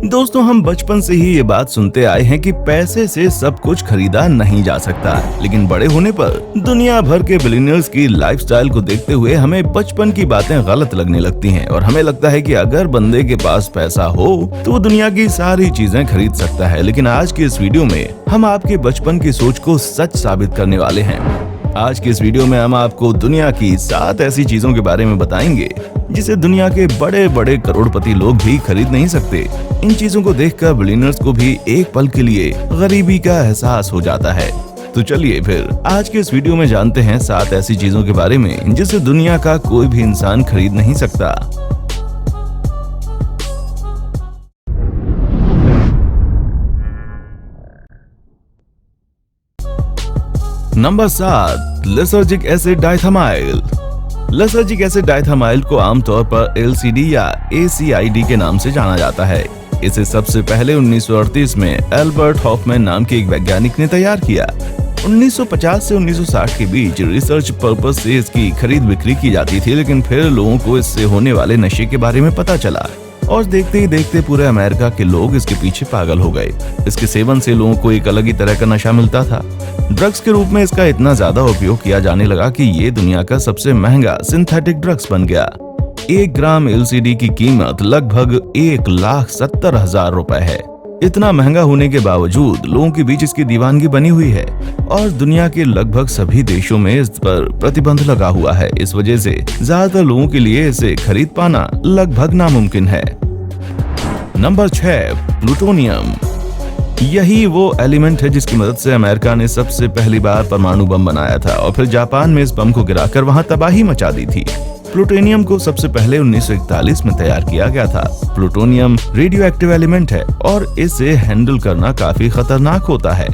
दोस्तों, हम बचपन से ही ये बात सुनते आए हैं कि पैसे से सब कुछ खरीदा नहीं जा सकता, लेकिन बड़े होने पर दुनिया भर के बिलियनियर्स की लाइफस्टाइल को देखते हुए हमें बचपन की बातें गलत लगने लगती हैं और हमें लगता है कि अगर बंदे के पास पैसा हो तो वो दुनिया की सारी चीजें खरीद सकता है। लेकिन आज की इस वीडियो में हम आपके बचपन की सोच को सच साबित करने वाले हैं। आज की इस वीडियो में हम आपको दुनिया की 7 ऐसी चीजों के बारे में बताएंगे जिसे दुनिया के बड़े बड़े करोड़पति लोग भी खरीद नहीं सकते। इन चीजों को देखकर बिलियनर्स को भी एक पल के लिए गरीबी का एहसास हो जाता है। तो चलिए फिर आज के इस वीडियो में जानते हैं 7 ऐसी चीजों के बारे में जिसे दुनिया का कोई भी इंसान खरीद नहीं सकता। Number 7, lysergic acid diethylamide. Lysergic acid diethylamide को आमतौर पर LSD या ACID के नाम से जाना जाता है। इसे सबसे पहले 1938 में एल्बर्ट हॉफमैन नाम के एक वैज्ञानिक ने तैयार किया। 1950 से 1960 के बीच रिसर्च पर्पस से इसकी खरीद बिक्री की जाती थी, लेकिन फिर लोगों को इससे होने वाले नशे के बारे में पता चला और देखते ही देखते पूरे अमेरिका के लोग इसके पीछे पागल हो गए। इसके सेवन से लोगों को एक अलग ही तरह का नशा मिलता था। ड्रग्स के रूप में इसका इतना ज्यादा उपयोग किया जाने लगा कि ये दुनिया का सबसे महंगा सिंथेटिक ड्रग्स बन गया। 1 ग्राम LSD की कीमत लगभग 1,70,000 रुपए है। इतना महंगा होने के बावजूद लोगों के बीच इसकी दीवानगी बनी हुई है और दुनिया के लगभग सभी देशों में इस पर प्रतिबंध लगा हुआ है। इस वजह से ज्यादातर लोगों के लिए इसे खरीद पाना लगभग नामुमकिन है। Number 6, plutonium. यही वो एलिमेंट है जिसकी मदद से अमेरिका ने सबसे पहली बार परमाणु बम बनाया था और फिर जापान में इस बम को गिराकर वहां तबाही मचा दी थी। प्लूटोनियम को सबसे पहले 1941 में तैयार किया गया था। प्लूटोनियम रेडियो एक्टिव एलिमेंट है और इसे हैंडल करना काफी खतरनाक होता है।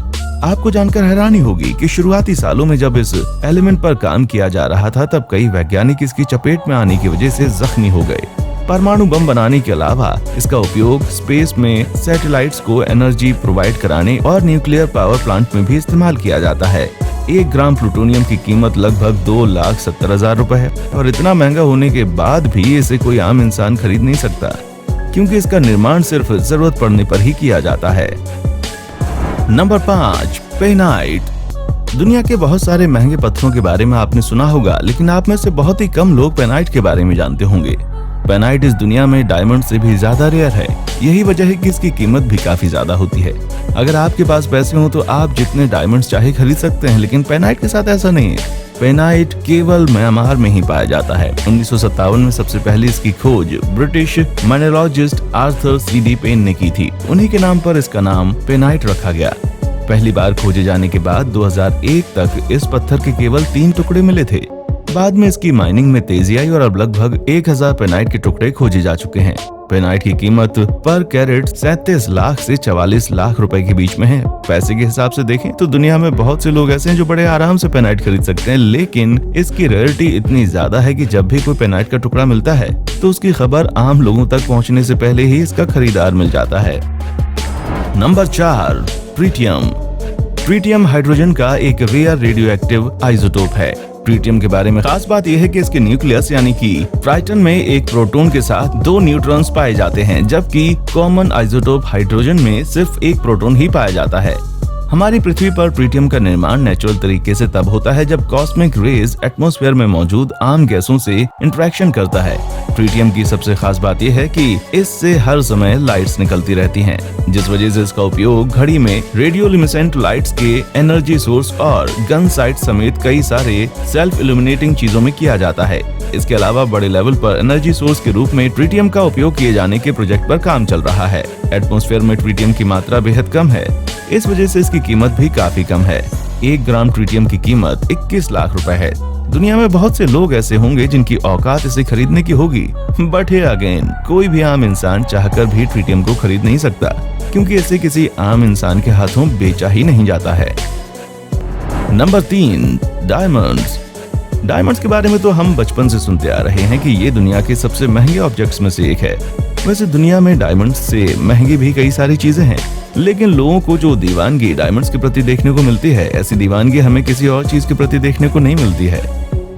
आपको जानकर हैरानी होगी कि शुरुआती सालों में जब इस एलिमेंट पर काम किया जा रहा था तब कई वैज्ञानिक इसकी चपेट में आने की वजह से जख्मी हो गए। परमाणु बम बनाने के अलावा इसका उपयोग स्पेस में सैटेलाइट्स को एनर्जी प्रोवाइड कराने और न्यूक्लियर पावर प्लांट में भी इस्तेमाल किया जाता है। 1 ग्राम प्लूटोनियम की कीमत लगभग 2,70,000 रुपए है और इतना महंगा होने के बाद भी इसे कोई आम इंसान खरीद नहीं सकता, क्योंकि इसका निर्माण सिर्फ जरूरत पड़ने पर ही किया जाता है। नंबर 5, पेनाइट। दुनिया के बहुत सारे महंगे पत्थरों के बारे में आपने सुना होगा, लेकिन आप में से बहुत ही कम लोग पेनाइट के बारे में जानते होंगे। पेनाइट इस दुनिया में डायमंड से भी ज्यादा रेयर है। यही वजह है कि इसकी कीमत भी काफी ज्यादा होती है। अगर आपके पास पैसे हो तो आप जितने डायमंड्स चाहे खरीद सकते हैं, लेकिन पेनाइट के साथ ऐसा नहीं है। पेनाइट केवल म्यांमार में ही पाया जाता है। 1957 में सबसे पहले इसकी खोज ब्रिटिश माइनरोलॉजिस्ट आर्थर CD पेन ने की थी। उन्हीं के नाम पर इसका नाम पेनाइट रखा गया। पहली बार खोजे जाने के बाद 2001 तक इस पत्थर के केवल 3 टुकड़े मिले थे। बाद में इसकी माइनिंग में तेजी आई और अब लगभग 1000 पेनाइट के टुकड़े खोजे जा चुके हैं। पेनाइट की कीमत पर कैरेट 37 लाख से 44 लाख रुपए के बीच में है। पैसे के हिसाब से देखें तो दुनिया में बहुत से लोग ऐसे हैं जो बड़े आराम से पेनाइट खरीद सकते हैं, लेकिन इसकी रेयरिटी इतनी ज्यादा है कि जब भी कोई पेनाइट का टुकड़ा मिलता है तो उसकी खबर आम लोगों तक पहुंचने से पहले ही इसका खरीदार मिल जाता है। Number 4, tritium. ट्रिटियम हाइड्रोजन का एक रेयर रेडियो एक्टिव आइसोटोप है। ट्रिटियम के बारे में खास बात यह है कि इसके न्यूक्लियस यानी कि ट्राइटन में एक प्रोटॉन के साथ 2 न्यूट्रॉन्स पाए जाते हैं, जबकि कॉमन आइसोटोप हाइड्रोजन में सिर्फ एक प्रोटॉन ही पाया जाता है। हमारी पृथ्वी पर ट्रिटियम का निर्माण नेचुरल तरीके से तब होता है जब कॉस्मिक रेज एटमॉस्फेयर में मौजूद आम गैसों से इंटरेक्शन करता है। ट्रिटियम की सबसे खास बात यह है कि इससे हर समय लाइट्स निकलती रहती हैं, जिस वजह से इसका उपयोग घड़ी में रेडियोल्यूमिनेसेंट लाइट्स के एनर्जी सोर्स और गन साइट समेत कई सारे सेल्फ इल्यूमिनेटिंग चीजों में किया जाता है। इसके अलावा बड़े लेवल पर एनर्जी सोर्स के रूप में ट्रिटियम का उपयोग किए जाने के प्रोजेक्ट पर काम चल रहा है। एटमॉस्फेयर में ट्रिटियम की मात्रा बेहद कम है, इस वजह से इसकी कीमत भी काफी कम है। 1 ग्राम ट्रिटियम की कीमत 21 लाख रुपए है। दुनिया में बहुत से लोग ऐसे होंगे जिनकी औकात इसे खरीदने की होगी, बट हियर अगेन कोई भी आम इंसान चाहकर भी ट्रिटियम को खरीद नहीं सकता, क्योंकि इसे किसी आम इंसान के हाथों बेचा ही नहीं जाता है। Number 3, diamonds. डायमंड्स के बारे में तो हम बचपन से सुनते आ रहे हैं कि ये दुनिया के सबसे महंगे ऑब्जेक्ट्स में से एक है। वैसे दुनिया में डायमंड्स से महंगी भी कई सारी चीजें हैं, लेकिन लोगों को जो दीवानगी डायमंड्स के प्रति देखने को मिलती है, ऐसी दीवानगी हमें किसी और चीज के प्रति देखने को नहीं मिलती है।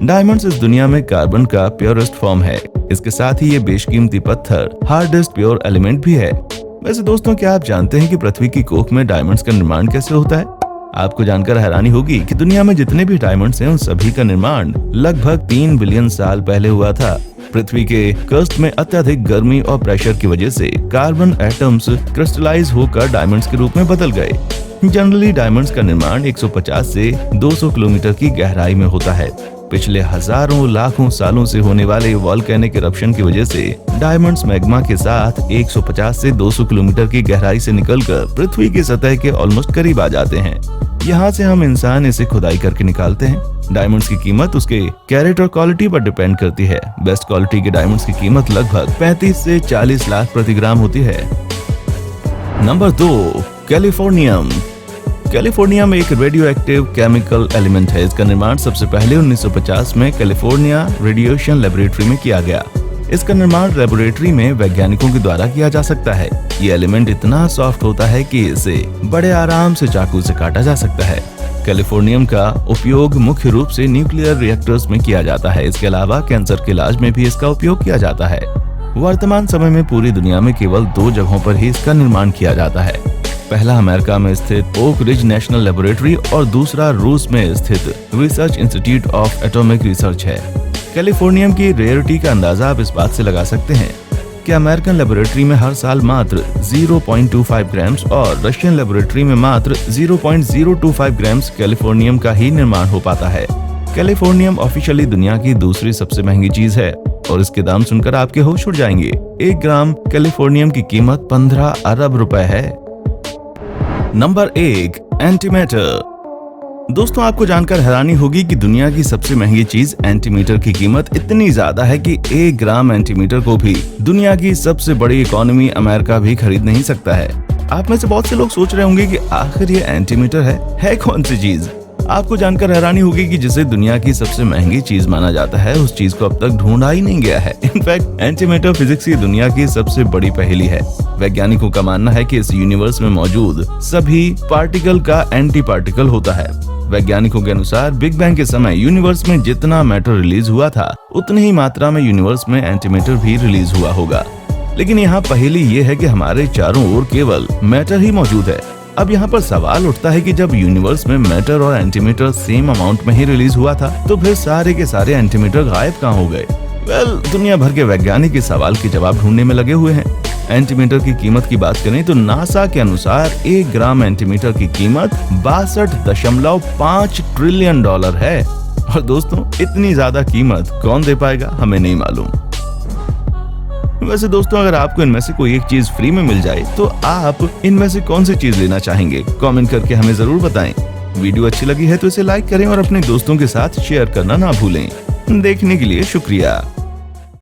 डायमंड्स इस दुनिया में कार्बन का प्योरेस्ट फॉर्म है। इसके साथ ही ये बेशकीमती पत्थर हार्डेस्ट प्योर एलिमेंट भी है। वैसे दोस्तों, क्या आप जानते हैं कि पृथ्वी की कोख में डायमंड्स का निर्माण कैसे होता है? आपको जानकर हैरानी होगी कि दुनिया में जितने भी डायमंड्स हैं उन सभी का निर्माण लगभग 3 बिलियन साल पहले हुआ था। पृथ्वी के क्रस्ट में अत्यधिक गर्मी और प्रेशर की वजह से कार्बन एटम्स क्रिस्टलाइज होकर डायमंड्स के रूप में बदल गए। जनरली डायमंड्स का निर्माण 150 से 200 किलोमीटर की गहराई में होता है। पिछले हजारों लाखों सालों से होने वाले वॉल्केनिक इरप्शन की वजह से डायमंड्स मैग्मा के साथ 150 से 200 किलोमीटर की गहराई से निकलकर पृथ्वी की सतह के ऑलमोस्ट करीब आ जाते हैं। यहाँ से हम इंसान इसे खुदाई करके निकालते हैं। डायमंड्स की कीमत उसके कैरेट और क्वालिटी पर डिपेंड करती है। बेस्ट क्वालिटी के डायमंड्स की कीमत लगभग 35 से 40 लाख प्रति ग्राम होती है। Number 2, californium. कैलिफोर्नियम एक रेडियो एक्टिव केमिकल एलिमेंट है। इसका निर्माण सबसे पहले 1950 में कैलिफोर्निया रेडिएशन लेबोरेटरी में किया गया। इसका निर्माण लेबोरेटरी में वैज्ञानिकों के द्वारा किया जा सकता है। ये एलिमेंट इतना सॉफ्ट होता है कि इसे बड़े आराम से चाकू से काटा जा सकता है। कैलिफोर्नियम का उपयोग मुख्य रूप से न्यूक्लियर रिएक्टर्स में किया जाता है। इसके अलावा कैंसर के इलाज में भी इसका उपयोग किया जाता है। वर्तमान समय में पूरी दुनिया में केवल 2 जगहों पर ही इसका निर्माण किया जाता है। पहला अमेरिका में स्थित ओक रिज नेशनल लेबोरेटरी और दूसरा रूस में स्थित research institute of atomic research है। कैलिफोर्नियम की रेयरिटी का अंदाजा आप इस बात से लगा सकते हैं कि अमेरिकन लेबोरेटरी में हर साल मात्र 0.25 ग्राम्स और रशियन लेबोरेटरी में मात्र 0.025 ग्राम्स कैलिफोर्नियम का ही निर्माण हो पाता है। कैलिफोर्नियम ऑफिशियली दुनिया की दूसरी सबसे महंगी चीज है और इसके दाम सुनकर आपके होश उड़ जाएंगे। 1 ग्राम कैलिफोर्नियम की कीमत 15 अरब रुपए है। Number 1, antimatter. दोस्तों, आपको जानकर हैरानी होगी कि दुनिया की सबसे महंगी चीज एंटीमीटर की कीमत इतनी ज्यादा है कि 1 ग्राम एंटीमीटर को भी दुनिया की सबसे बड़ी इकोनॉमी अमेरिका भी खरीद नहीं सकता है। आप में से बहुत से लोग सोच रहे होंगे कि आखिर ये एंटीमीटर है कौन सी चीज? आपको जानकर हैरानी होगी कि जिसे दुनिया की सबसे महंगी चीज माना जाता है उस चीज को अब तक ढूंढा ही नहीं गया है। इनफैक्ट एंटीमेटर फिजिक्स की दुनिया की सबसे बड़ी पहेली है। वैज्ञानिकों का मानना है कि इस यूनिवर्स में मौजूद सभी पार्टिकल का एंटी पार्टिकल होता है। वैज्ञानिकों के अनुसार बिग बैंग के समय यूनिवर्स में जितना मैटर रिलीज हुआ था उतनी ही मात्रा में यूनिवर्स में एंटीमेटर भी रिलीज हुआ होगा। लेकिन यहाँ पहेली ये है कि हमारे चारों ओर केवल मैटर ही मौजूद है। अब यहाँ पर सवाल उठता है कि जब यूनिवर्स में मैटर और एंटीमेटर सेम अमाउंट में ही रिलीज हुआ था तो फिर सारे के सारे एंटीमेटर गायब कहाँ हो गए? दुनिया भर के वैज्ञानिक इस सवाल के जवाब ढूंढने में लगे हुए हैं। एंटीमीटर की कीमत की बात करें तो नासा के अनुसार 1 ग्राम एंटीमीटर की कीमत 62.5 ट्रिलियन डॉलर है। और दोस्तों, इतनी ज्यादा कीमत कौन दे पाएगा, हमें नहीं मालूम। वैसे दोस्तों, अगर आपको इनमें से कोई एक चीज फ्री में मिल जाए तो आप इनमें से कौन सी चीज लेना चाहेंगे? कमेंट करके हमें जरूर बताएं। वीडियो अच्छी लगी है तो इसे लाइक करें और अपने दोस्तों के साथ शेयर करना ना भूलें। देखने के लिए शुक्रिया।